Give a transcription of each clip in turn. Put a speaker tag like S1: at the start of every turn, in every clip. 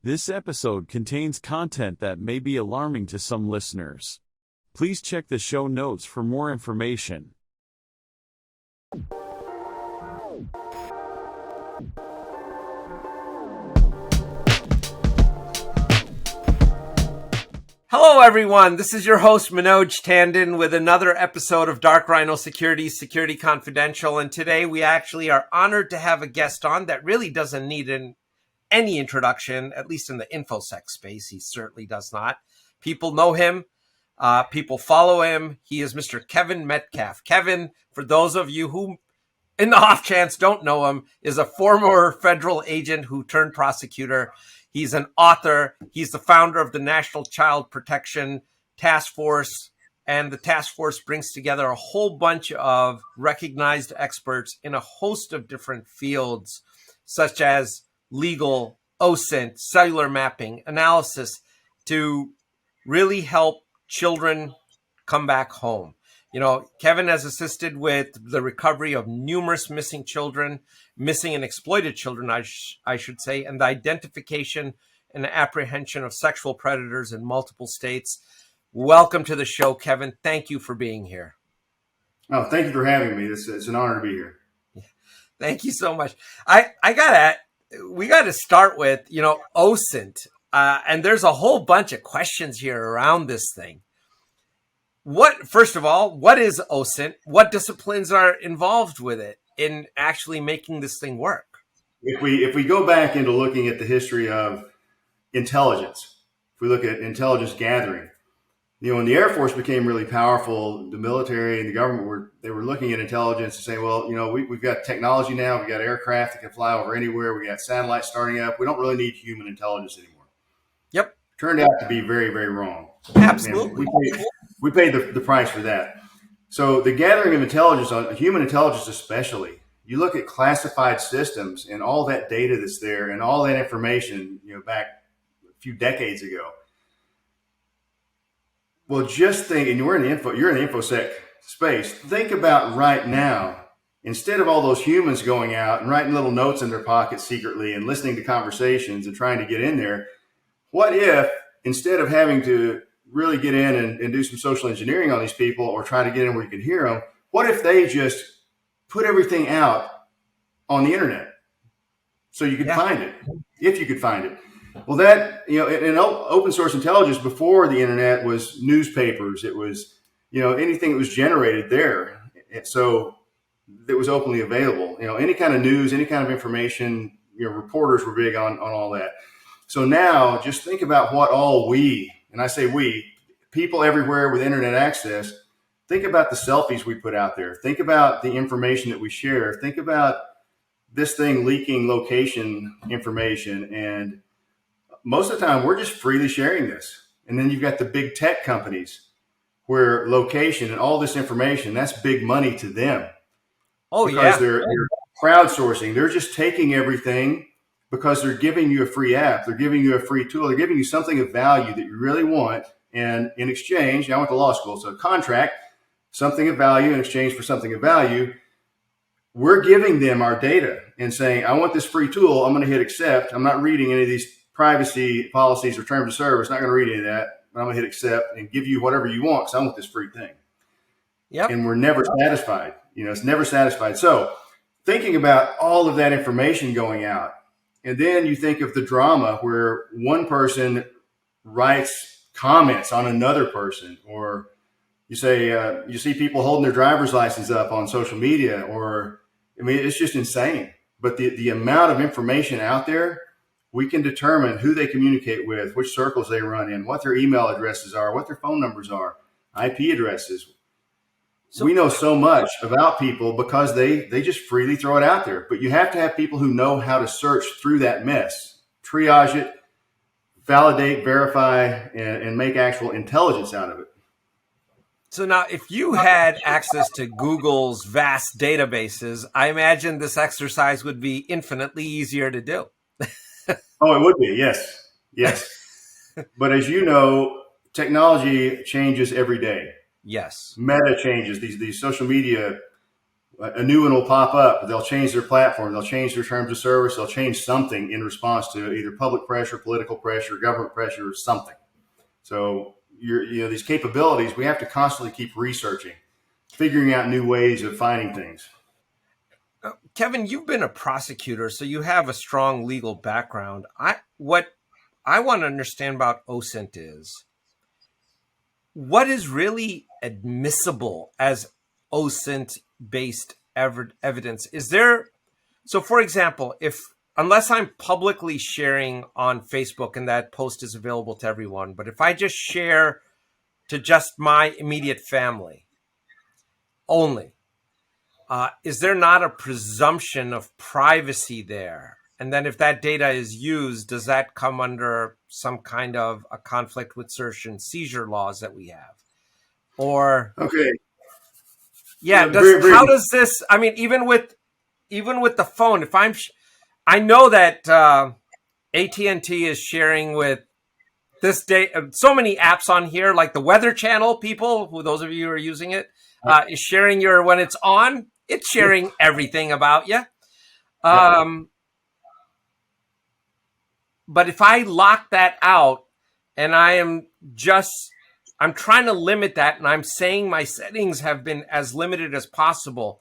S1: This episode contains content that may be alarming to some listeners. Please check the show notes for more information.
S2: Hello everyone, this is your host Manoj Tandon with another episode of Dark Rhino Security Confidential, and today we actually are honored to have a guest on that really doesn't need any introduction, at least in the InfoSec space. He certainly does not. People know him, people follow him. He is Mr. Kevin Metcalf. Kevin, for those of you who in the off chance don't know him, is a former federal agent who turned prosecutor. He's an author. He's the founder of the National Child Protection Task Force. And the task force brings together a whole bunch of recognized experts in a host of different fields, such as legal, OSINT, cellular mapping, analysis, to really help children come back home. You know, Kevin has assisted with the recovery of numerous missing children, missing and exploited children, I should say, and the identification and apprehension of sexual predators in multiple states. Welcome to the show, Kevin. Thank you for being here.
S3: Oh, thank you for having me. It's an honor to be here.
S2: Thank you so much. We got to start with, OSINT, and there's a whole bunch of questions here around this thing. First of all, what is OSINT? What disciplines are involved with it in actually making this thing work?
S3: If we go back into looking at the history of intelligence, if we look at intelligence gathering, when the Air Force became really powerful, the military and the government were looking at intelligence and saying, well, we've got technology now, we've got aircraft that can fly over anywhere, we got satellites starting up, we don't really need human intelligence anymore. Yep. Turned out to be very, very wrong.
S2: Absolutely.
S3: We paid the price for that. So the gathering of intelligence, on human intelligence especially, you look at classified systems and all that data that's there and all that information, back a few decades ago. Well, just think, and you're in the InfoSec space. Think about right now, instead of all those humans going out and writing little notes in their pockets secretly and listening to conversations and trying to get in there, what if instead of having to really get in and do some social engineering on these people or try to get in where you can hear them, what if they just put everything out on the internet so you could find it, if you could find it? Well, that, in open source intelligence before the internet was newspapers. It was, anything that was generated there. So that was openly available, any kind of news, any kind of information, reporters were big on all that. So now just think about what all and I say we, people everywhere with internet access, think about the selfies we put out there. Think about the information that we share. Think about this thing leaking location information. And most of the time, we're just freely sharing this. And then you've got the big tech companies where location and all this information, that's big money to them.
S2: Oh,
S3: because they're crowdsourcing. They're just taking everything because they're giving you a free app. They're giving you a free tool. They're giving you something of value that you really want. And in exchange, I went to law school, so a contract, something of value in exchange for something of value. We're giving them our data and saying, I want this free tool. I'm going to hit accept. I'm not reading any of these privacy policies or terms of service. Not going to read any of that, but I'm going to hit accept and give you whatever you want because I want this free thing. Yep. And we're never satisfied. It's never satisfied. So thinking about all of that information going out, and then you think of the drama where one person writes comments on another person, or you say, you see people holding their driver's license up on social media, it's just insane. But the amount of information out there, we can determine who they communicate with, which circles they run in, what their email addresses are, what their phone numbers are, IP addresses. So we know so much about people because they just freely throw it out there. But you have to have people who know how to search through that mess, triage it, validate, verify, and make actual intelligence out of it.
S2: So now, if you had access to Google's vast databases, I imagine this exercise would be infinitely easier to do.
S3: Oh, it would be. Yes. But as you know, technology changes every day.
S2: Yes.
S3: Meta changes. These social media a new one will pop up. They'll change their platform. They'll change their terms of service. They'll change something in response to either public pressure, political pressure, government pressure, or something. So these capabilities, we have to constantly keep researching, figuring out new ways of finding things.
S2: Kevin, you've been a prosecutor, so you have a strong legal background. What I want to understand about OSINT is, what is really admissible as OSINT-based evidence? Is there, so for example, unless I'm publicly sharing on Facebook and that post is available to everyone, but if I just share to just my immediate family only, is there not a presumption of privacy there? And then if that data is used, does that come under some kind of a conflict with search and seizure laws that we have? Or
S3: okay,
S2: yeah, how does this? I mean, even with the phone, if I know that AT&T is sharing with this day so many apps on here, like the Weather Channel. People, who those of you who are using it, is sharing when it's on. It's sharing everything about you. But if I lock that out and I'm trying to limit that, and I'm saying my settings have been as limited as possible.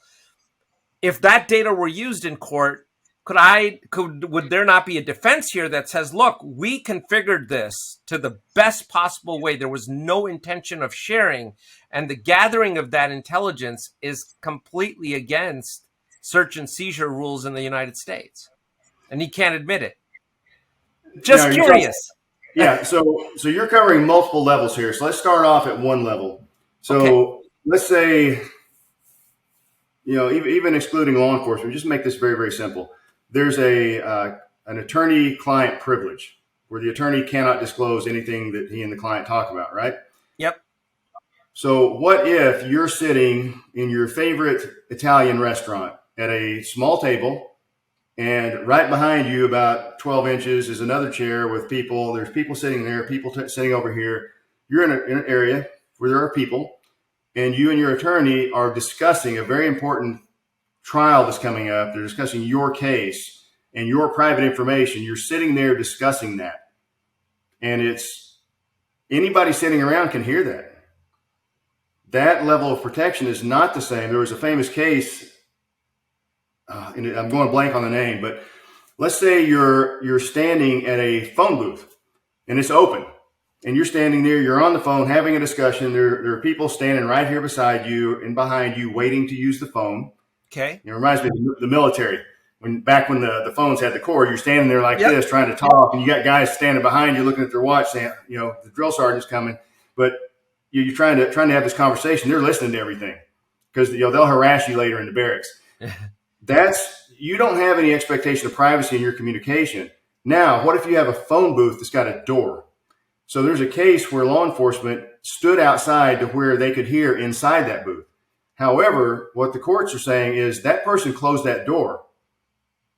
S2: If that data were used in court, would there not be a defense here that says, look, we configured this to the best possible way. There was no intention of sharing, and the gathering of that intelligence is completely against search and seizure rules in the United States. And he can't admit it. Just curious.
S3: Yeah, so you're covering multiple levels here. So let's start off at one level. So let's say, even excluding law enforcement, just make this very, very simple. There's an attorney-client privilege where the attorney cannot disclose anything that he and the client talk about, right?
S2: Yep.
S3: So what if you're sitting in your favorite Italian restaurant at a small table, and right behind you, about 12 inches, is another chair with people. There's people sitting there, people sitting over here. You're in an area where there are people, and you and your attorney are discussing a very important trial that's coming up. They're discussing your case and your private information. You're sitting there discussing that. And anybody sitting around can hear that. That level of protection is not the same. There was a famous case, and I'm going blank on the name, but let's say you're standing at a phone booth and it's open, and you're standing there, you're on the phone having a discussion. There are people standing right here beside you and behind you waiting to use the phone.
S2: Okay.
S3: It reminds me of the military. Back when the phones had the cord, you're standing there like this trying to talk, and you got guys standing behind you looking at their watch saying, the drill sergeant's coming. But you're trying to have this conversation. They're listening to everything because they'll harass you later in the barracks. You don't have any expectation of privacy in your communication. Now, what if you have a phone booth that's got a door? So there's a case where law enforcement stood outside to where they could hear inside that booth. However, what the courts are saying is that person closed that door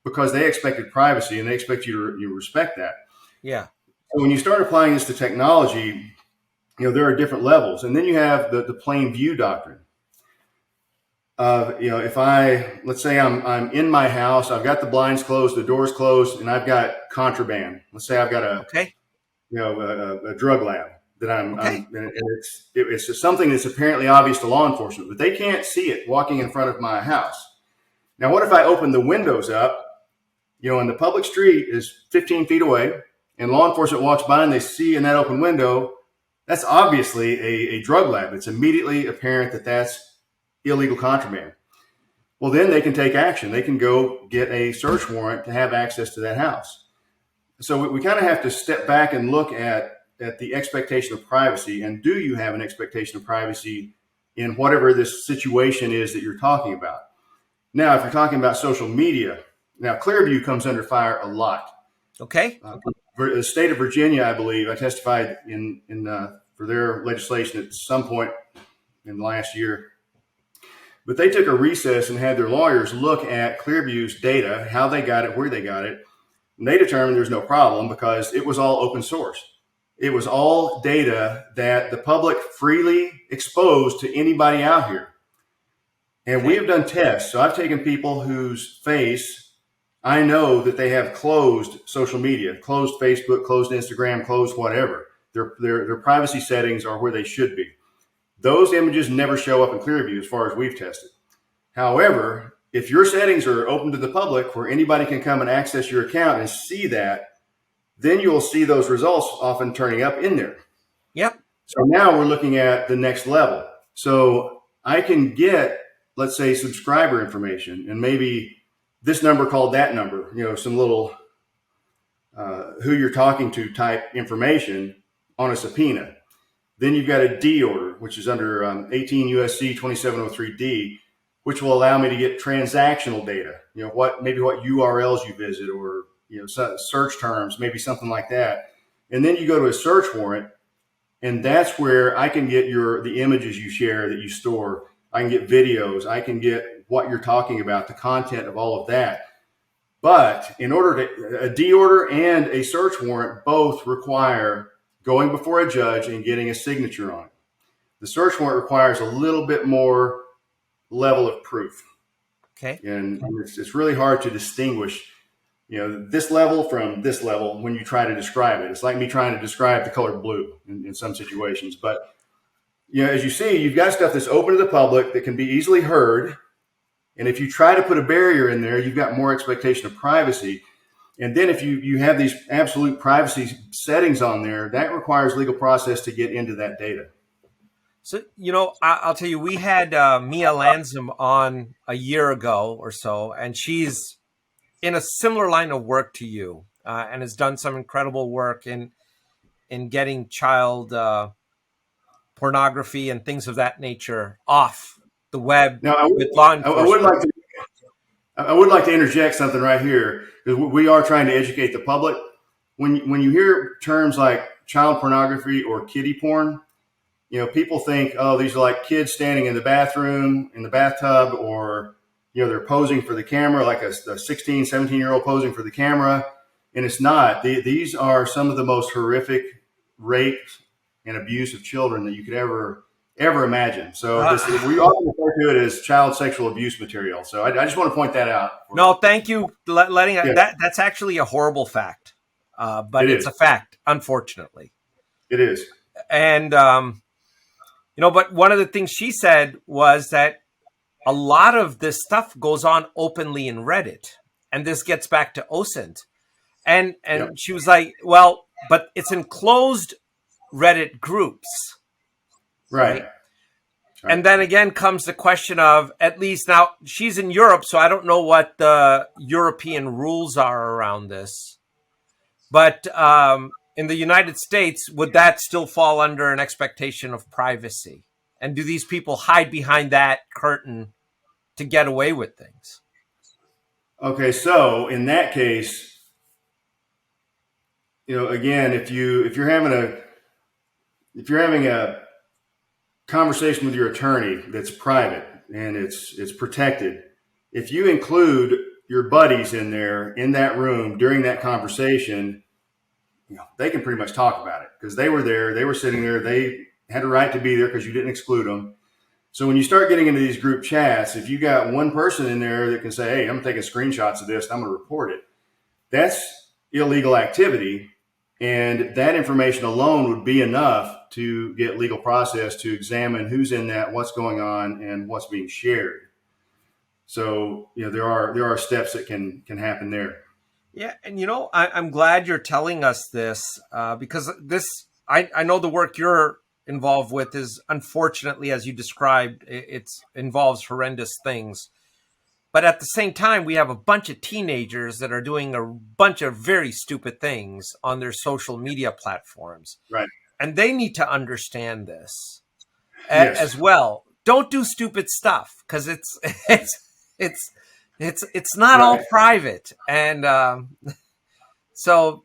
S3: because they expected privacy, and they expect you to respect that. Yeah. So when you start applying this to technology, there are different levels. And then you have the plain view doctrine. Let's say I'm in my house, I've got the blinds closed, the doors closed, and I've got contraband. Let's say I've got a drug lab that and it's something that's apparently obvious to law enforcement, but they can't see it walking in front of my house. Now, what if I open the windows up, and the public street is 15 feet away, and law enforcement walks by and they see in that open window, that's obviously a drug lab. It's immediately apparent that that's illegal contraband. Well, then they can take action. They can go get a search warrant to have access to that house. So we kind of have to step back and look at the expectation of privacy. And do you have an expectation of privacy in whatever this situation is that you're talking about? Now, if you're talking about social media, now Clearview comes under fire a lot.
S2: Okay.
S3: The state of Virginia, I believe, I testified for their legislation at some point in the last year. But they took a recess and had their lawyers look at Clearview's data, how they got it, where they got it. And they determined there's no problem because it was all open source. It was all data that the public freely exposed to anybody out here. And we have done tests. So I've taken people whose face, I know that they have closed social media, closed Facebook, closed Instagram, closed whatever. Their privacy settings are where they should be. Those images never show up in Clearview as far as we've tested. However, if your settings are open to the public where anybody can come and access your account and see that, then you'll see those results often turning up in there.
S2: Yep.
S3: So now we're looking at the next level. So I can get, let's say, subscriber information and maybe this number called that number, some little who you're talking to type information on a subpoena. Then you've got a D order, which is under 18 USC 2703D, which will allow me to get transactional data. What URLs you visit, or search terms, maybe something like that. And then you go to a search warrant, and that's where I can get the images you share that you store. I can get videos. I can get what you're talking about, the content of all of that. But in order to, a D order and a search warrant both require going before a judge and getting a signature on it. The search warrant requires a little bit more level of proof.
S2: Okay.
S3: And it's really hard to distinguish, this level from this level when you try to describe it. It's like me trying to describe the color blue in some situations. But, as you see, you've got stuff that's open to the public that can be easily heard. And if you try to put a barrier in there, you've got more expectation of privacy. And then if you have these absolute privacy settings on there, that requires legal process to get into that data.
S2: So, I'll tell you, we had Mia Lansom on a year ago or so, and she's in a similar line of work to you and has done some incredible work in getting child pornography and things of that nature off the web with law enforcement.
S3: I would like to interject something right here, because we are trying to educate the public. When you hear terms like child pornography or kiddie porn, people think, oh, these are like kids standing in the bathroom, in the bathtub, or, they're posing for the camera, like a 16, 17-year-old posing for the camera. And it's not. These are some of the most horrific rape and abuse of children that you could ever imagine. So we often refer to it as child sexual abuse material. So I just want to point that out.
S2: No, thank you letting that's actually a horrible fact, but it's a fact, unfortunately.
S3: It is.
S2: And but one of the things she said was that a lot of this stuff goes on openly in Reddit, and this gets back to OSINT. And she was like, well, but it's in closed Reddit groups.
S3: Right.
S2: And then again comes the question of, at least now she's in Europe, so I don't know what the European rules are around this. But in the United States, would that still fall under an expectation of privacy? And do these people hide behind that curtain to get away with things?
S3: Okay, so in that case, again, if you're having a conversation with your attorney that's private and it's protected, if you include your buddies in there in that room during that conversation, they can pretty much talk about it because they were there, they were sitting there, they had a right to be there because you didn't exclude them. So when you start getting into these group chats, if you got one person in there that can say, hey, I'm taking screenshots of this, I'm going to report it, that's illegal activity. And that information alone would be enough to get legal process to examine who's in that, what's going on, and what's being shared. So, there are steps that can happen there.
S2: Yeah. And, I'm glad you're telling us this because I know the work you're involved with is, unfortunately, as you described, it involves horrendous things. But at the same time, we have a bunch of teenagers that are doing a bunch of very stupid things on their social media platforms. Right. And they need to understand this as well. Don't do stupid stuff because it's not all private. And so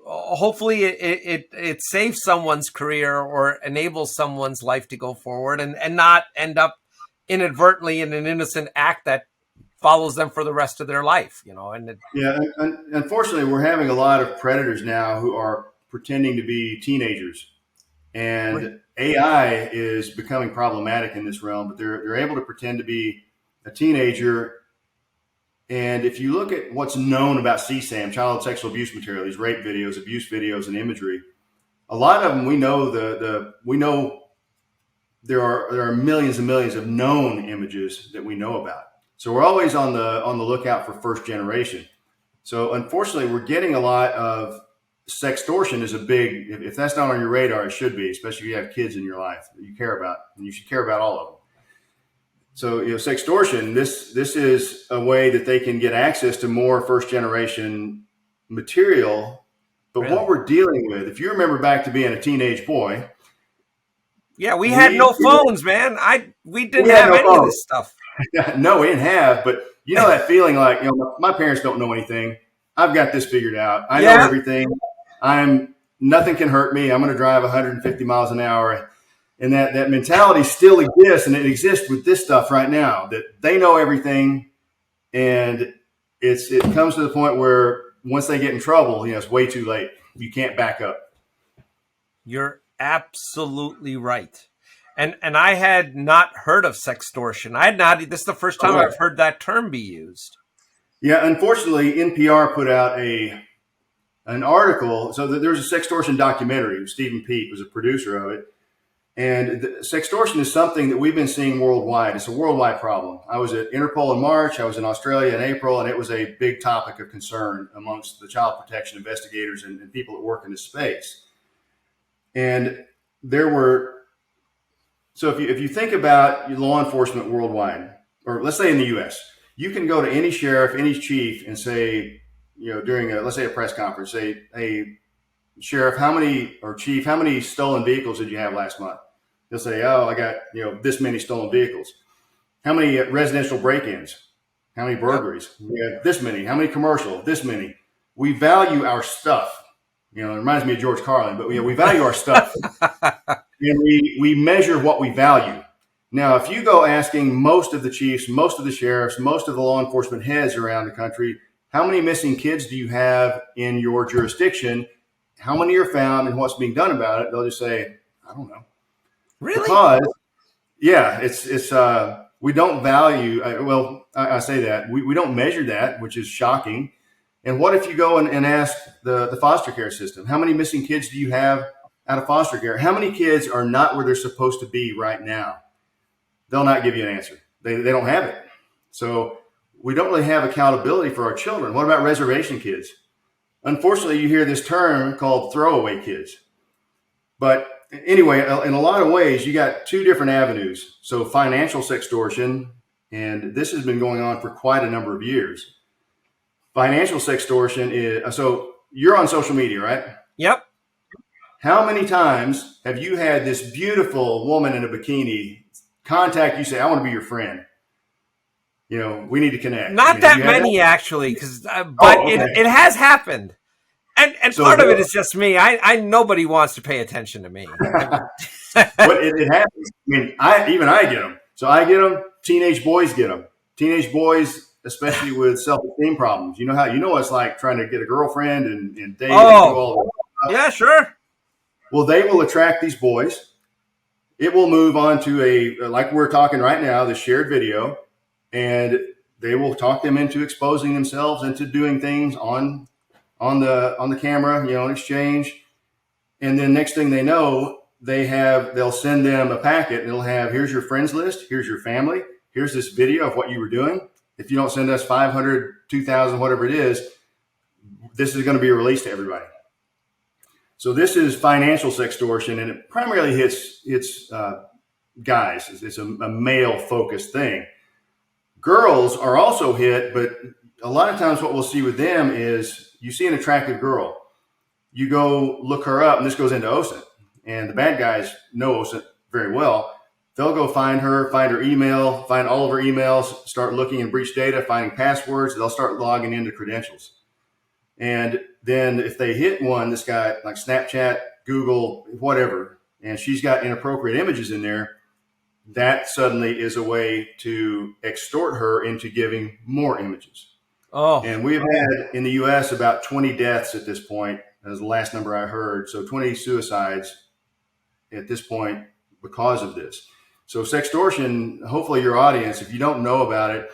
S2: hopefully it saves someone's career or enables someone's life to go forward and not end up inadvertently in an innocent act that follows them for the rest of their life, and
S3: unfortunately, we're having a lot of predators now who are pretending to be teenagers, and AI is becoming problematic in this realm. But they're able to pretend to be a teenager. And if you look at what's known about CSAM, child sexual abuse material, these rape videos, abuse videos, and imagery, a lot of them we know there are millions and millions of known images that we know about. So we're always on the lookout for first generation. So unfortunately, we're getting a lot of sextortion is a big, if that's not on your radar, it should be, especially if you have kids in your life that you care about, and you should care about all of them. So, sextortion, this is a way that they can get access to more first generation material. But really, what we're dealing with, if you remember back to being a teenage boy.
S2: Yeah, we had no phones, man. We didn't have any of this stuff.
S3: No, we didn't have, but you know that feeling like, my parents don't know anything. I've got this figured out. I know everything. Nothing can hurt me. I'm going to drive 150 miles an hour. And that mentality still exists, and it exists with this stuff right now, that they know everything. And it comes to the point where once they get in trouble, it's way too late. You can't back up.
S2: You're absolutely right. And I had not heard of sextortion. This is the first time I've heard that term be used.
S3: Yeah, unfortunately, NPR put out an article. So there's a sextortion documentary. Stephen Peet was a producer of it. And sextortion is something that we've been seeing worldwide. It's a worldwide problem. I was at Interpol in March. I was in Australia in April, and it was a big topic of concern amongst the child protection investigators and people that work in this space. And so if you think about law enforcement worldwide, or let's say in the U.S., you can go to any sheriff, any chief, and say, during let's say a press conference, say, hey, sheriff, how many stolen vehicles did you have last month? They'll say, oh, I got, this many stolen vehicles. How many residential break-ins? How many burglaries? We have this many. How many commercial? This many. We value our stuff. It reminds me of George Carlin, but we value our stuff. And we measure what we value. Now, if you go asking most of the chiefs, most of the sheriffs, most of the law enforcement heads around the country, how many missing kids do you have in your jurisdiction? How many are found and what's being done about it? They'll just say, I don't know.
S2: Really?
S3: Because, it's we don't value, I say that. We don't measure that, which is shocking. And what if you go and ask the foster care system, how many missing kids do you have out of foster care? How many kids are not where they're supposed to be right now? They'll not give you an answer. They don't have it. So we don't really have accountability for our children. What about reservation kids? Unfortunately, you hear this term called throwaway kids. But anyway, in a lot of ways, you got two different avenues. So financial sextortion, and this has been going on for quite a number of years. Financial sextortion is, so you're on social media, right?
S2: Yep.
S3: How many times have you had this beautiful woman in a bikini contact you, say, I want to be your friend? We need to connect.
S2: Not that many, actually, but it has happened. And so part of it is just me. Nobody wants to pay attention to me.
S3: But it happens. I get them. So I get them. Teenage boys get them. Teenage boys, especially with self-esteem problems. You know what it's like trying to get a girlfriend and date. And do all that stuff.
S2: Yeah, sure.
S3: Well, they will attract these boys. It will move on to like we're talking right now, the shared video, and they will talk them into exposing themselves, into doing things on the camera, in exchange. And then next thing they know, they'll send them a packet, and it'll have, here's your friends list, here's your family, here's this video of what you were doing. If you don't send us 500, 2,000, whatever it is, this is going to be released to everybody. So this is financial sextortion, and it primarily hits guys. It's a male-focused thing. Girls are also hit, but a lot of times what we'll see with them is you see an attractive girl. You go look her up, and this goes into OSINT. And the bad guys know OSINT very well. They'll go find her email, find all of her emails, start looking in breach data, finding passwords. They'll start logging into credentials. And then if they hit one that's got like Snapchat, Google, whatever, and she's got inappropriate images in there, that suddenly is a way to extort her into giving more images.
S2: Oh.
S3: And we've had in the U.S. about 20 deaths at this point. That was the last number I heard. So 20 suicides at this point because of this. So Sextortion, hopefully your audience, if you don't know about it,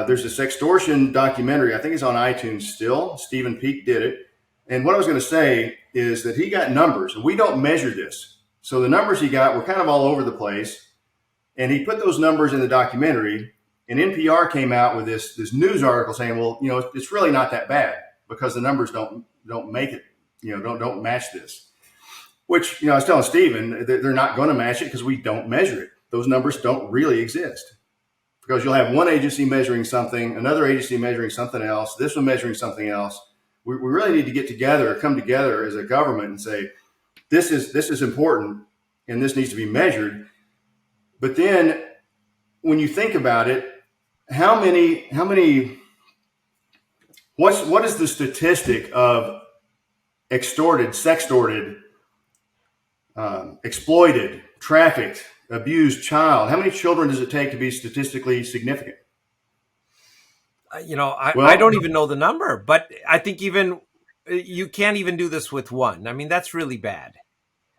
S3: there's a Sextortion documentary. I think it's on iTunes still. Stephen Peake did it. And what I was going to say is that he got numbers, and we don't measure this. So the numbers he got were kind of all over the place. And he put those numbers in the documentary, and NPR came out with this news article saying, well, it's really not that bad because the numbers don't make it, don't match this. Which, I was telling Stephen, they're not going to match it because we don't measure it. Those numbers don't really exist because you'll have one agency measuring something, another agency measuring something else, this one measuring something else. We really need to get together, come together as a government and say, this is important and this needs to be measured. But then when you think about it, what is the statistic of extorted, sextorted, exploited, trafficked, abused child? How many children does it take to be statistically significant?
S2: I don't even know the number, but I think even you can't even do this with one. I mean, that's really bad.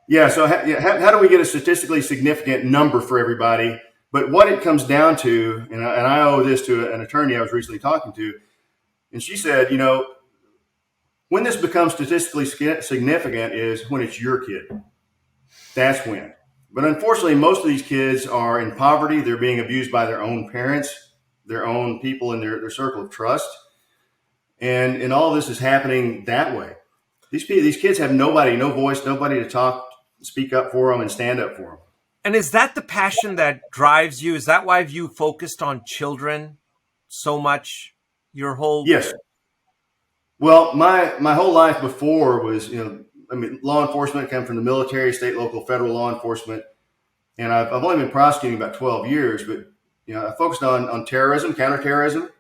S3: Yeah. So how do we get a statistically significant number for everybody? But what it comes down to, and I owe this to an attorney I was recently talking to, and she said, when this becomes statistically significant is when it's your kid. That's when. But unfortunately, most of these kids are in poverty. They're being abused by their own parents, their own people in their circle of trust. And all of this is happening that way. These kids have nobody, no voice, nobody to talk, speak up for them and stand up for them.
S2: And is that the passion that drives you? Is that why you focused on children so much your whole?
S3: Yes. Well, my whole life before was, law enforcement, come from the military, state, local, federal law enforcement. And I've only been prosecuting about 12 years, but, I focused on terrorism, counterterrorism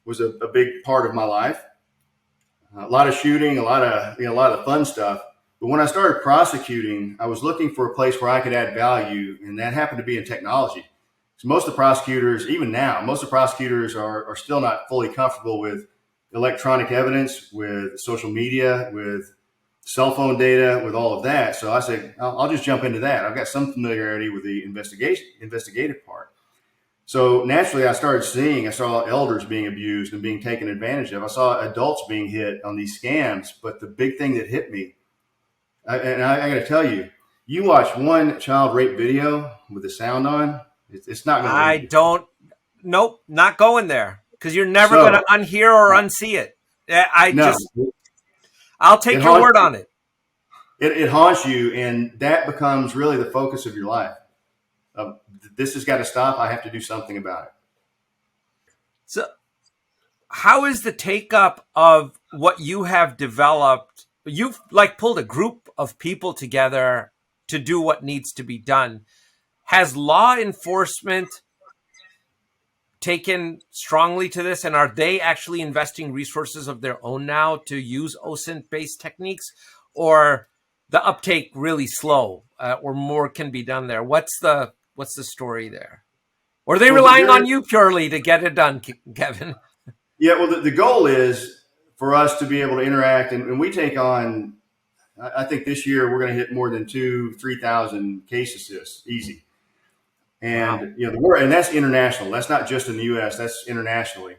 S3: was a big part of my life. A lot of shooting, a lot of fun stuff. But when I started prosecuting, I was looking for a place where I could add value, and that happened to be in technology. So most of the prosecutors, even now, are still not fully comfortable with electronic evidence, with social media, with cell phone data, with all of that. So I said, I'll just jump into that. I've got some familiarity with the investigative part. So naturally, I saw elders being abused and being taken advantage of. I saw adults being hit on these scams. But the big thing that hit me, I got to tell you, you watch one child rape video with the sound on, it's not going to.
S2: Nope, not going there because you're never going to unhear or unsee it. I'll take your word on it.
S3: It haunts you, and that becomes really the focus of your life. This has got to stop. I have to do something about it.
S2: So how is the take up of what you have developed? You've pulled a group of people together to do what needs to be done. Has law enforcement taken strongly to this, and are they actually investing resources of their own now to use OSINT-based techniques, or the uptake really slow, or more can be done there? What's the story there? Or are they relying on you purely to get it done, Kevin?
S3: Yeah, well, the goal is for us to be able to interact, and we take on, I think this year we're going to hit more than 2,000-3,000 case assists, easy. And, wow. And that's international. That's not just in the U.S., that's internationally.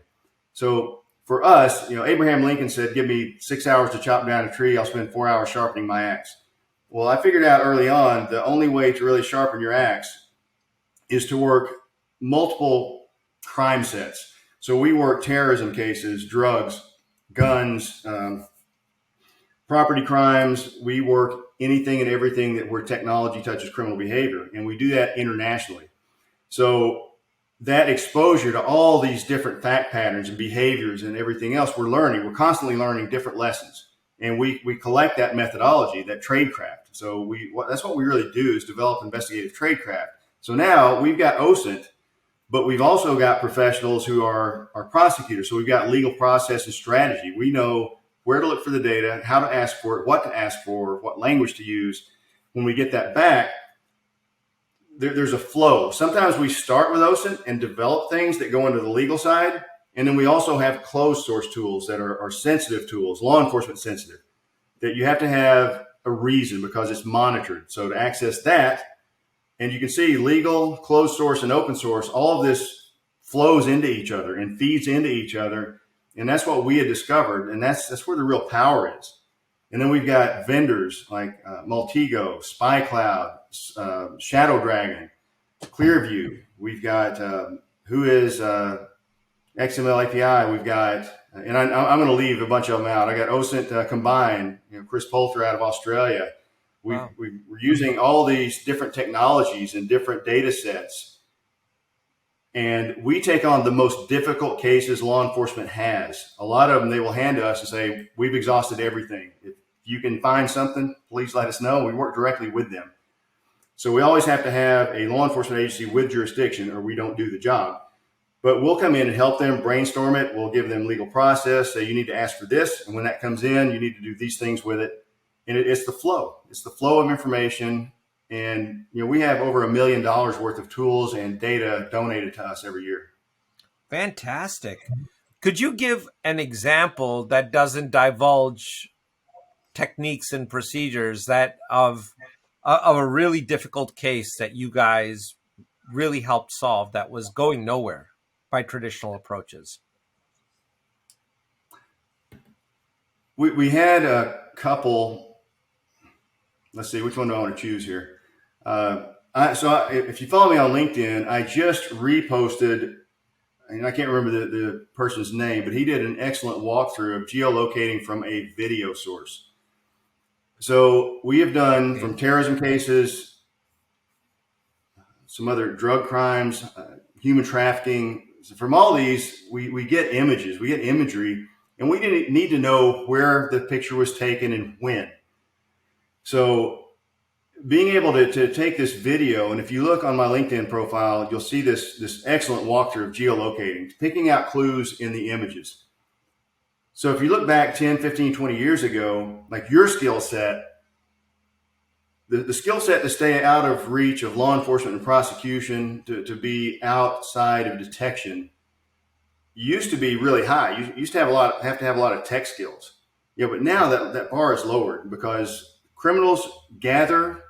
S3: So for us, Abraham Lincoln said, give me 6 hours to chop down a tree, I'll spend 4 hours sharpening my axe. Well, I figured out early on, the only way to really sharpen your axe is to work multiple crime sets. So we work terrorism cases, drugs, guns, property crimes. We work anything and everything where technology touches criminal behavior, and we do that internationally. So that exposure to all these different fact patterns and behaviors and everything else we're learning, we're constantly learning different lessons, and we collect that methodology, that tradecraft. So that's what we really do, is develop investigative tradecraft. So now we've got OSINT, but we've also got professionals who are prosecutors. So we've got legal process and strategy. We know where to look for the data, how to ask for it, what to ask for, what language to use. When we get that back, there's a flow. Sometimes we start with OSINT and develop things that go into the legal side. And then we also have closed source tools that are sensitive tools, law enforcement sensitive, that you have to have a reason because it's monitored. So to access that, And you can see legal, closed source, and open source, all of this flows into each other and feeds into each other. And that's what we had discovered. And that's where the real power is. And then we've got vendors like Multigo, SpyCloud, Shadow Dragon, Clearview. We've got who is XML API. We've got, and I'm going to leave a bunch of them out. I got OSINT Combine, Chris Poulter out of Australia. We're using all these different technologies and different data sets. And we take on the most difficult cases law enforcement has. A lot of them they will hand to us and say, we've exhausted everything. If you can find something, please let us know. We work directly with them. So we always have to have a law enforcement agency with jurisdiction or we don't do the job. But we'll come in and help them brainstorm it. We'll give them legal process, say you need to ask for this. And when that comes in, you need to do these things with it. And it's the flow. It's the flow of information. And, we have over $1 million worth of tools and data donated to us every year.
S2: Fantastic. Could you give an example that doesn't divulge techniques and procedures that of a really difficult case that you guys really helped solve that was going nowhere by traditional approaches?
S3: We had a couple. Let's see, which one do I want to choose here? If you follow me on LinkedIn, I just reposted, and I can't remember the person's name, but he did an excellent walkthrough of geolocating from a video source. So we have done from terrorism cases, some other drug crimes, human trafficking. So from all these, we get images, we get imagery, and we didn't need to know where the picture was taken and when. So being able to take this video, and if you look on my LinkedIn profile, you'll see this excellent walkthrough of geolocating, picking out clues in the images. So if you look back 10, 15, 20 years ago, like your skill set, the skill set to stay out of reach of law enforcement and prosecution, to be outside of detection, used to be really high. You used to have to have a lot of tech skills. But now that bar is lowered because criminals gather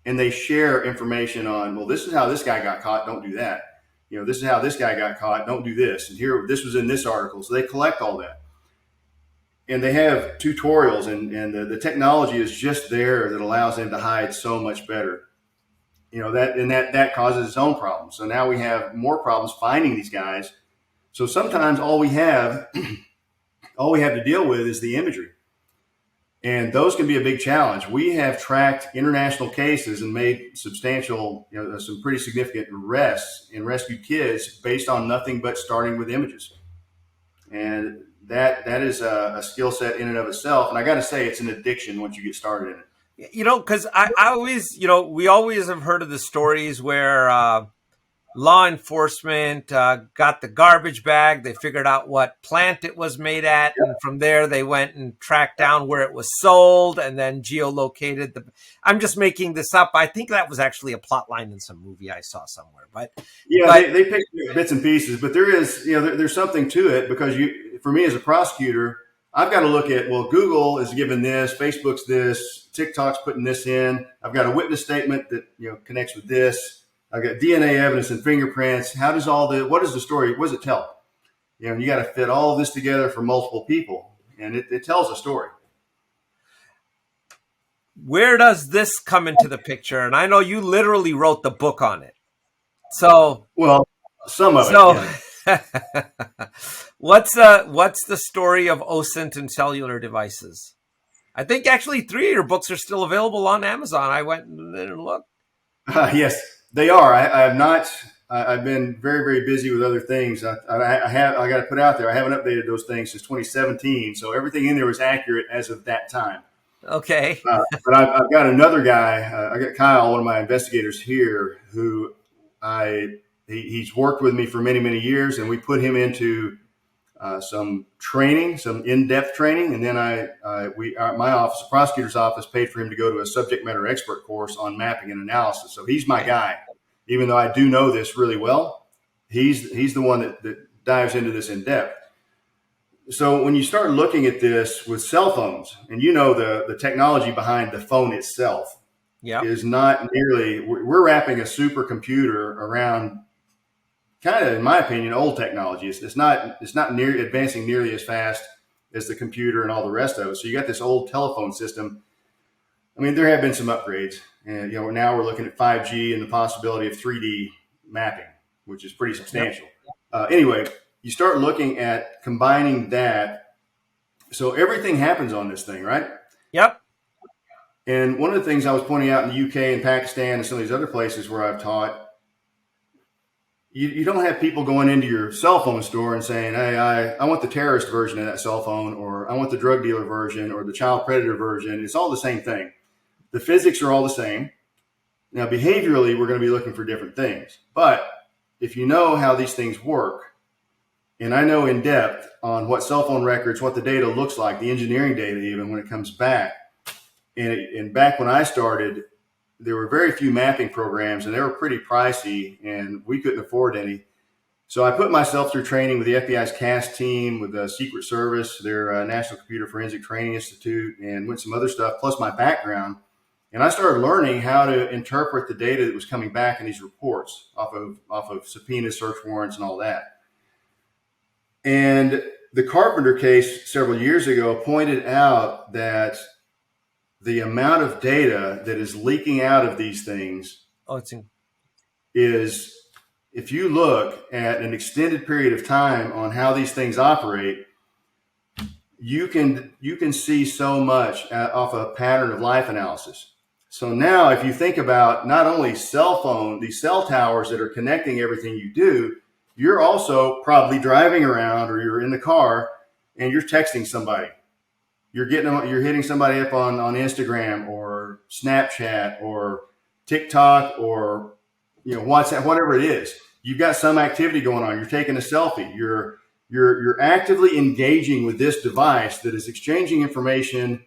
S3: and they share information on, well, this is how this guy got caught. Don't do that. This is how this guy got caught. Don't do this. And here, this was in this article. So they collect all that. And they have tutorials and the technology is just there that allows them to hide so much better. That causes its own problems. So now we have more problems finding these guys. So sometimes all we have to deal with is the imagery. And those can be a big challenge. We have tracked international cases and made substantial, some pretty significant arrests and rescued kids based on nothing but starting with images. And that is a skill set in and of itself. And I got to say, it's an addiction once you get started in it.
S2: Because I always, we always have heard of the stories where law enforcement got the garbage bag. They figured out what plant it was made at. Yep. And from there, they went and tracked down where it was sold and then geolocated. I'm just making this up. I think that was actually a plot line in some movie I saw somewhere.
S3: They picked bits and pieces. But there is, there's something to it because for me as a prosecutor, I've got to look at, well, Google is giving this, Facebook's this, TikTok's putting this in. I've got a witness statement that, connects with this. I've got DNA evidence and fingerprints. What is the story? What does it tell? You got to fit all of this together for multiple people. And it tells a story.
S2: Where does this come into the picture? And I know you literally wrote the book on it. So,
S3: well, some of it. Yeah.
S2: What's the story of OSINT and cellular devices? I think actually 3 of your books are still available on Amazon. I went and looked.
S3: Yes. They are. I have not. I've been very, very busy with other things. I got to put out there. I haven't updated those things since 2017. So everything in there was accurate as of that time.
S2: Okay.
S3: But I've got another guy. I got Kyle, one of my investigators here, who he's worked with me for many, many years, and we put him into some training, some in-depth training, and then my office, the prosecutor's office, paid for him to go to a subject matter expert course on mapping and analysis. So he's my guy, even though I do know this really well. He's the one that dives into this in depth. So when you start looking at this with cell phones, and the technology behind the phone itself, is not nearly. We're wrapping a supercomputer around kind of, in my opinion, old technology. It's not near advancing nearly as fast as the computer and all the rest of it. So you got this old telephone system. I mean, there have been some upgrades, and now we're looking at 5G and the possibility of 3D mapping, which is pretty substantial. Anyway, you start looking at combining that. So everything happens on this thing, right?
S2: Yep.
S3: And one of the things I was pointing out in the UK and Pakistan and some of these other places where I've taught, you don't have people going into your cell phone store and saying, hey, I want the terrorist version of that cell phone, or I want the drug dealer version, or the child predator version. It's all the same thing. The physics are all the same. Now, behaviorally, we're going to be looking for different things. But if you know how these things work, and I know in depth on what cell phone records, what the data looks like, the engineering data even when it comes back. And back when I started, there were very few mapping programs, and they were pretty pricey, and we couldn't afford any. So I put myself through training with the FBI's CAS team, with the Secret Service, their National Computer Forensic Training Institute, and went some other stuff, plus my background. And I started learning how to interpret the data that was coming back in these reports off of subpoenas, search warrants, and all that. And the Carpenter case several years ago pointed out that the amount of data that is leaking out of these things is, if you look at an extended period of time on how these things operate, you can see so much off a pattern of life analysis. So now if you think about not only these cell towers that are connecting everything you do, you're also probably driving around, or you're in the car and you're texting somebody. You're hitting somebody up on Instagram or Snapchat or TikTok or WhatsApp, whatever it is. You've got some activity going on. You're taking a selfie. You're actively engaging with this device that is exchanging information.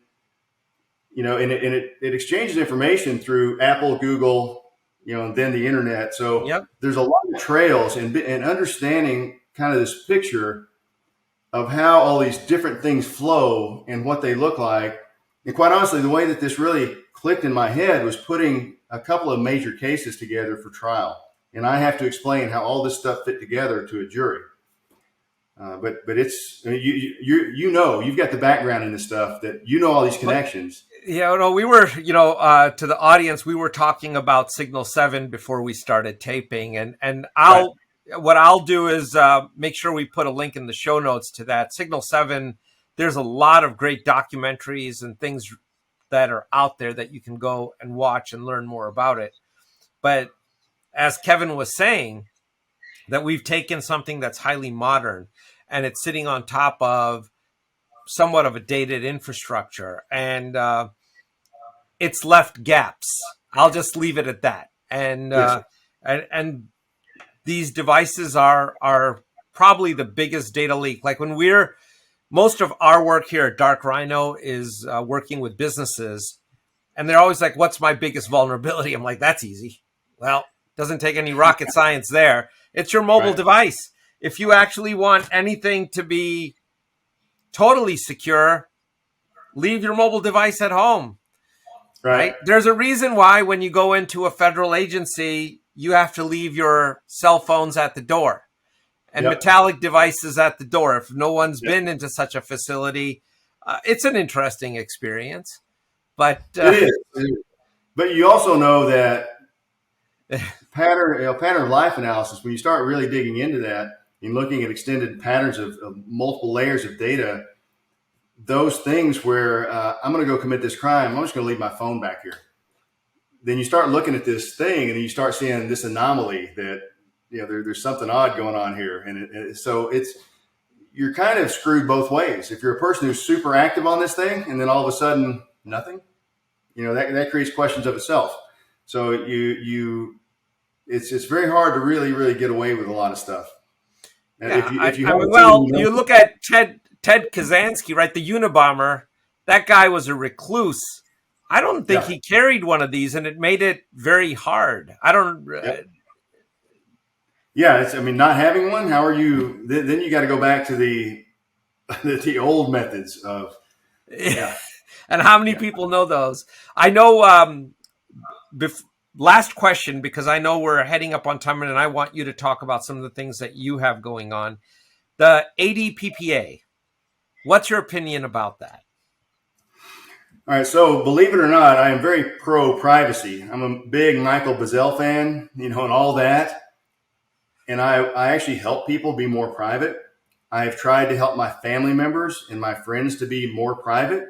S3: And it exchanges information through Apple, Google, and then the internet. So There's a lot of trails and understanding kind of this picture of how all these different things flow and what they look like. And quite honestly, the way that this really clicked in my head was putting a couple of major cases together for trial. And I have to explain how all this stuff fit together to a jury. But it's, you've got the background in this stuff, that all these connections.
S2: Yeah, no, we were, to the audience, we were talking about Signal 7 before we started taping. And what I'll do is make sure we put a link in the show notes to that. Signal 7, there's a lot of great documentaries and things that are out there that you can go and watch and learn more about it. But as Kevin was saying, that we've taken something that's highly modern and it's sitting on top of somewhat of a dated infrastructure, and it's left gaps. I'll just leave it at that. And and these devices are probably the biggest data leak. Like most of our work here at Dark Rhino is working with businesses, and they're always like, what's my biggest vulnerability? I'm like, that's easy. Well, doesn't take any rocket science there. It's your mobile device. If you actually want anything to be totally secure, leave your mobile device at home. Right? There's a reason why when you go into a federal agency, you have to leave your cell phones at the door and metallic devices at the door. If no one's been into such a facility, it's an interesting experience. But
S3: it is. But you also know that pattern of life analysis, when you start really digging into that and looking at extended patterns of multiple layers of data, those things where I'm going to go commit this crime, I'm just going to leave my phone back here. Then you start looking at this thing, and then you start seeing this anomaly that there's something odd going on here, and so you're kind of screwed both ways. If you're a person who's super active on this thing, and then all of a sudden nothing, that creates questions of itself. So it's very hard to really get away with a lot of stuff. And
S2: you look at Ted Kaczynski, right? The Unabomber, that guy was a recluse. I don't think he carried one of these, and it made it very hard. I don't.
S3: Not having one. How are you? Then you got to go back to the old methods of.
S2: And how many people know those? I know last question, because I know we're heading up on time, and I want you to talk about some of the things that you have going on. The ADPPA, what's your opinion about that?
S3: All right, so believe it or not, I am very pro-privacy. I'm a big Michael Bazzell fan, and all that. And I actually help people be more private. I've tried to help my family members and my friends to be more private.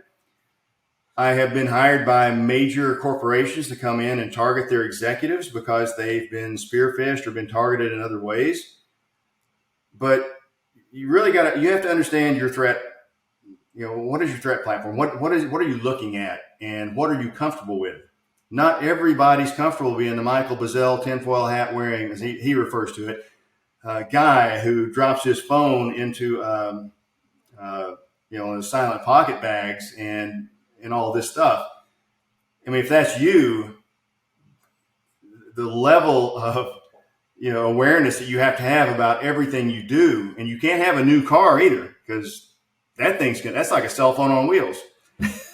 S3: I have been hired by major corporations to come in and target their executives because they've been spearphished or been targeted in other ways. But you have to understand your threat. What is your threat platform? What are you looking at, and what are you comfortable with? Not everybody's comfortable being the Michael Bazzell tinfoil hat wearing, as he refers to it, guy who drops his phone into silent pocket bags and all this stuff. I mean, if that's you, the level of awareness that you have to have about everything you do, and you can't have a new car either, because that's like a cell phone on wheels.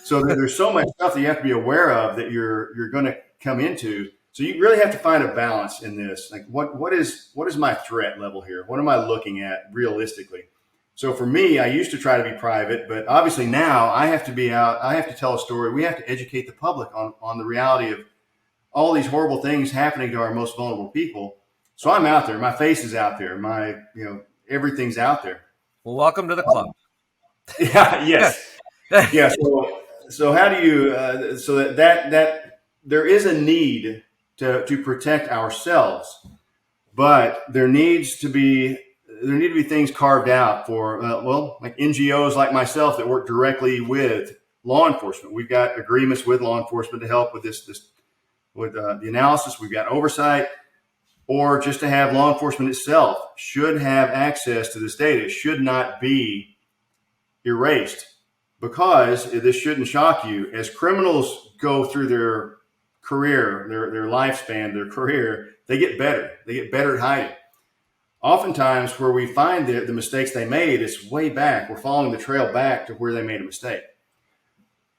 S3: So there's so much stuff that you have to be aware of that you're going to come into. So you really have to find a balance in this. Like what is my threat level here? What am I looking at realistically? So for me, I used to try to be private, but obviously now I have to be out. I have to tell a story. We have to educate the public on the reality of all these horrible things happening to our most vulnerable people. So I'm out there. My face is out there. Everything's out there.
S2: Well, welcome to the club.
S3: Yeah. Yes. Yeah. So how do you? So that there is a need to protect ourselves, but there need to be things carved out for like NGOs like myself that work directly with law enforcement. We've got agreements with law enforcement to help with with the analysis. We've got oversight, or just to have law enforcement itself should have access to this data. It should not be erased, because this shouldn't shock you. As criminals go through their career, their lifespan, their career, they get better. They get better at hiding. Oftentimes where we find the mistakes they made, it's way back. We're following the trail back to where they made a mistake.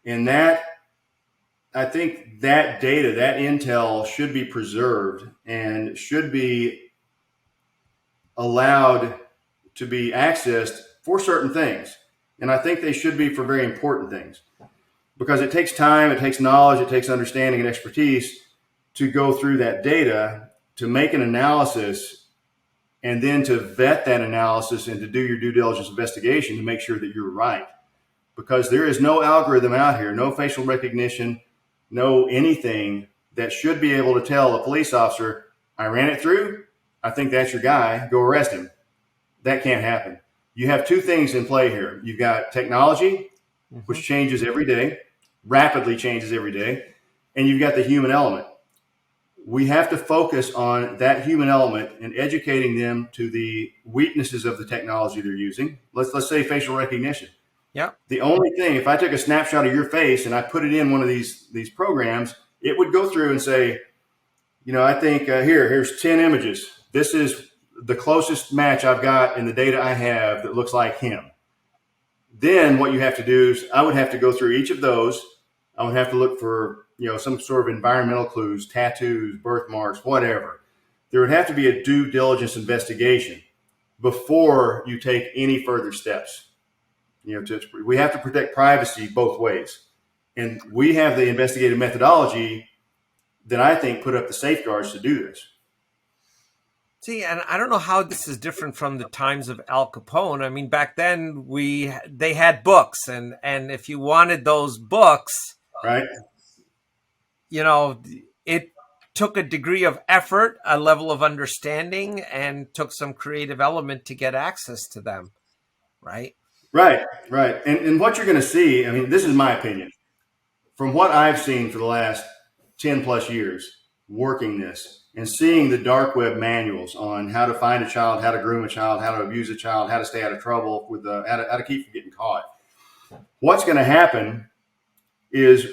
S3: And I think that data, that intel should be preserved and should be allowed to be accessed for certain things. And I think they should be for very important things, because it takes time, it takes knowledge, it takes understanding and expertise to go through that data, to make an analysis, and then to vet that analysis and to do your due diligence investigation to make sure that you're right. Because there is no algorithm out here, no facial recognition, no anything that should be able to tell a police officer, I ran it through, I think that's your guy, go arrest him. That can't happen. You have two things in play here. You've got technology, which changes every day, rapidly changes every day, and you've got the human element. We have to focus on that human element and educating them to the weaknesses of the technology they're using. Let's say facial recognition.
S2: Yeah.
S3: The only thing, if I took a snapshot of your face and I put it in one of these programs, it would go through and say, I think here's 10 images. This is the closest match I've got in the data I have that looks like him. Then what you have to do is I would have to go through each of those. I would have to look for, some sort of environmental clues, tattoos, birthmarks, whatever. There would have to be a due diligence investigation before you take any further steps. We have to protect privacy both ways. And we have the investigative methodology that I think put up the safeguards to do this.
S2: See, and I don't know how this is different from the times of Al Capone. I mean, back then they had books, and if you wanted those books,
S3: right,
S2: it took a degree of effort, a level of understanding, and took some creative element to get access to them, right?
S3: Right. And what you're going to see, I mean, this is my opinion. From what I've seen for the last 10 plus years working this, and seeing the dark web manuals on how to find a child, how to groom a child, how to abuse a child, how to stay out of trouble, how to keep from getting caught. What's going to happen is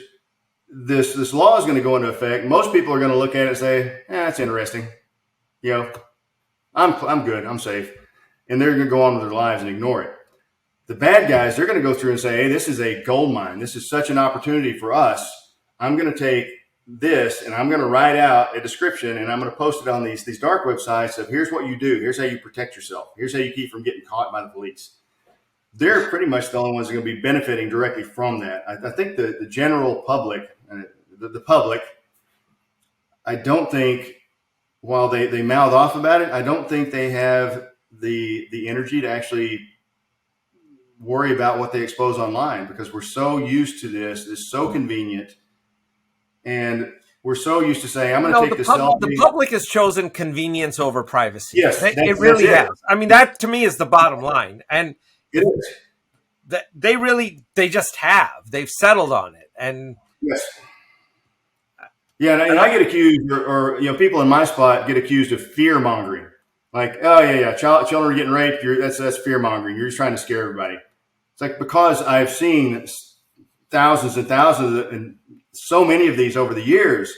S3: this law is going to go into effect. Most people are going to look at it and say, that's interesting. I'm good. I'm safe. And they're going to go on with their lives and ignore it. The bad guys, they're going to go through and say, hey, this is a gold mine. This is such an opportunity for us. I'm going to take this, and I'm going to write out a description, and I'm going to post it on these dark websites of here's what you do, here's how you protect yourself, here's how you keep from getting caught by the police. They're pretty much the only ones that are going to be benefiting directly from that. I think the general public, the public, I don't think, while they mouth off about it, I don't think they have the energy to actually worry about what they expose online, because we're so used to this. It's so convenient. And we're so used to saying, I'm going to take this selfie.
S2: The public has chosen convenience over privacy.
S3: Yes,
S2: it really has. I mean, that to me is the bottom line. And
S3: it is.
S2: They just have. They've settled on it. And
S3: yes. Yeah, and I get accused, or people in my spot get accused of fear mongering. Like, oh yeah, children are getting raped. That's fear mongering. You're just trying to scare everybody. It's like, because I've seen thousands and thousands and so many of these over the years,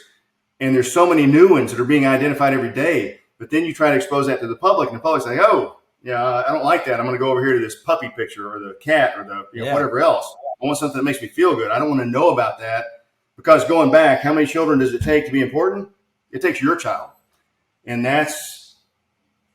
S3: and there's so many new ones that are being identified every day. But then you try to expose that to the public, and the public's like, oh, yeah, I don't like that. I'm going to go over here to this puppy picture or the cat or the whatever else. I want something that makes me feel good. I don't want to know about that, because going back, how many children does it take to be important? It takes your child. And that's,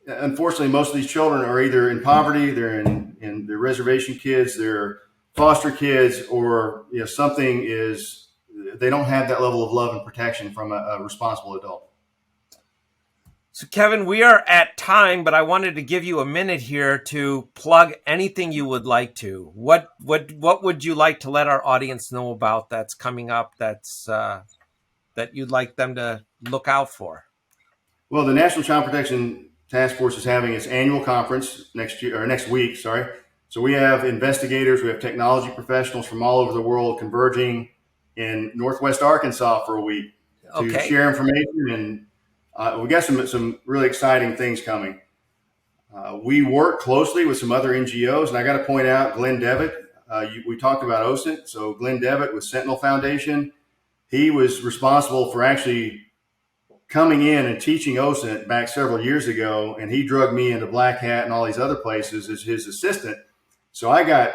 S3: unfortunately, most of these children are either in poverty, they're in the reservation kids, they're foster kids, or something is, they don't have that level of love and protection from a responsible adult.
S2: So, Kevin, we are at time, but I wanted to give you a minute here to plug anything you would like to. What would you like to let our audience know about that's coming up, that's that you'd like them to look out for?
S3: Well, the National Child Protection Task Force is having its annual conference next week. So we have investigators, we have technology professionals from all over the world converging in Northwest Arkansas for a week to share information, and we got some really exciting things coming. We work closely with some other NGOs, and I got to point out Glenn Devitt. We talked about OSINT. So Glenn Devitt with Sentinel Foundation, he was responsible for actually coming in and teaching OSINT back several years ago, and he drugged me into Black Hat and all these other places as his assistant. So I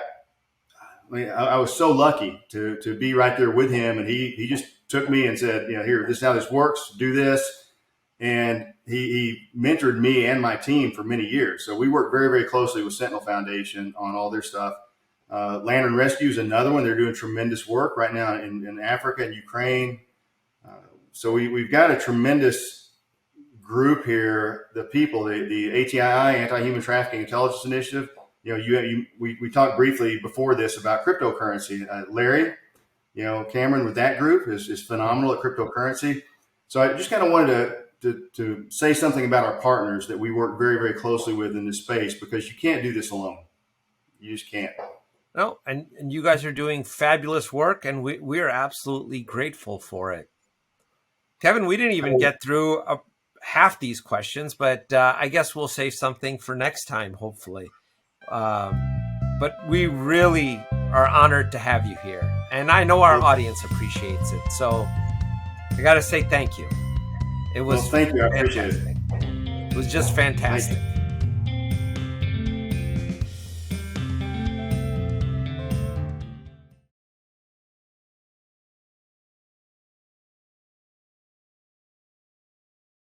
S3: was so lucky to be right there with him, and he just took me and said, here, this is how this works, do this. And he mentored me and my team for many years. So we work very, very closely with Sentinel Foundation on all their stuff. Lantern Rescue is another one. They're doing tremendous work right now in Africa and Ukraine. So we've got a tremendous group here, the people, the ATII, Anti-Human Trafficking Intelligence Initiative. We talked briefly before this about cryptocurrency. Larry, Cameron with that group is phenomenal at cryptocurrency. So I just kind of wanted to say something about our partners that we work very, very closely with in this space, because you can't do this alone. You just can't.
S2: No, and you guys are doing fabulous work, and we are absolutely grateful for it. Kevin, we didn't even get through half these questions, but I guess we'll save something for next time, hopefully. But we really are honored to have you here, and I know our audience appreciates it. So I got to say thank you. It was
S3: thank you. I appreciate it.
S2: It was just fantastic.